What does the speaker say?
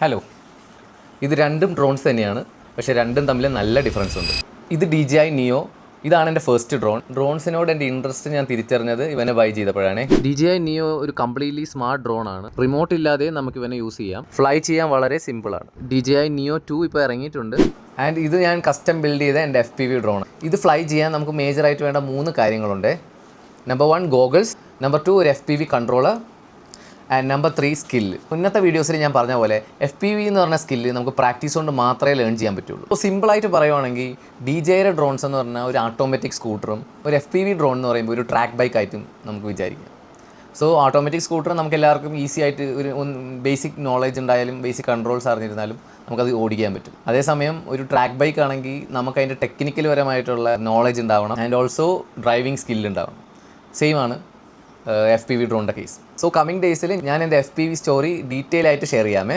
Hello, ഇത് രണ്ടും drones തന്നെയാണ്, പക്ഷേ രണ്ടും തമ്മിൽ നല്ല ഡിഫറൻസ് ഉണ്ട്. ഇത് DJI Neo. ഇതാണ് എൻ്റെ ഫസ്റ്റ് ഡ്രോൺ. ഡ്രോൺസിനോട് എൻ്റെ ഇൻട്രസ്റ്റ് ഞാൻ തിരിച്ചറിഞ്ഞത് ഇവനെ ബൈ ചെയ്തപ്പോഴാണ്. DJI Neo ഒരു കംപ്ലീറ്റ്ലി സ്മാർട്ട് ഡ്രോൺ ആണ്. റിമോട്ട് ഇല്ലാതെ നമുക്ക് ഇവനെ യൂസ് ചെയ്യാം. ഫ്ലൈ ചെയ്യാൻ വളരെ സിമ്പിളാണ്. DJI Neo 2 ഇപ്പോൾ ഇറങ്ങിയിട്ടുണ്ട്. ആൻഡ് ഇത് ഞാൻ കസ്റ്റം ബിൽഡ് ചെയ്ത എൻ്റെ FPV ഡ്രോൺ. ഇത് ഫ്ലൈ ചെയ്യാൻ നമുക്ക് മേജറായിട്ട് വേണ്ട 3 കാര്യങ്ങളുണ്ട്. നമ്പർ 1 ഗോഗിൾസ്, നമ്പർ 2 ഒരു FPV controller, and number 3 skill. മുന്നത്തെ വീഡിയോസിൽ ഞാൻ പറഞ്ഞ പോലെ FPV എന്ന് പറഞ്ഞ സ്കില്ല് നമുക്ക് പ്രാക്ടീസ് കൊണ്ട് മാത്രമേ ലേൺ ചെയ്യാൻ പറ്റുള്ളൂ. അപ്പോൾ സിമ്പിളായിട്ട് പറയുവാണെങ്കിൽ DJIയുടെ ഡ്രോൺസ് എന്ന് പറഞ്ഞാൽ ഒരു ഓട്ടോമാറ്റിക് സ്കൂട്ടറും ഒരു FPV ഡ്രോൺ എന്ന് പറയുമ്പോൾ ഒരു ട്രാക്ക് ബൈക്കായിട്ടും നമുക്ക് വിചാരിക്കാം. സോ ഓട്ടോമാറ്റിക് സ്കൂട്ടർ നമുക്ക് എല്ലാവർക്കും ഈസി ആയിട്ട് ഒരു ബേസിക് നോളേജ് ഉണ്ടായാലും ബേസിക് കൺട്രോൾസ് അറിഞ്ഞിരുന്നാലും നമുക്കത് ഓടിക്കാൻ പറ്റും. അതേസമയം ഒരു ട്രാക്ക് ബൈക്ക് ആണെങ്കിൽ നമുക്ക് അതിൻ്റെ ടെക്നിക്കൽ പരമായിട്ടുള്ള നോളേജ് ഉണ്ടാവണം ആൻഡ് ഓൾസോ ഡ്രൈവിംഗ് സ്കില്ല് ഉണ്ടാവണം. സെയിം ആണ് FPV ഡ്രോണിൻ്റെ കേസ്. സോ കമ്മിങ് ഡേയ്സിൽ ഞാൻ എൻ്റെ FPV സ്റ്റോറി ഡീറ്റെയിൽ ആയിട്ട് ഷെയർ ചെയ്യാമേ.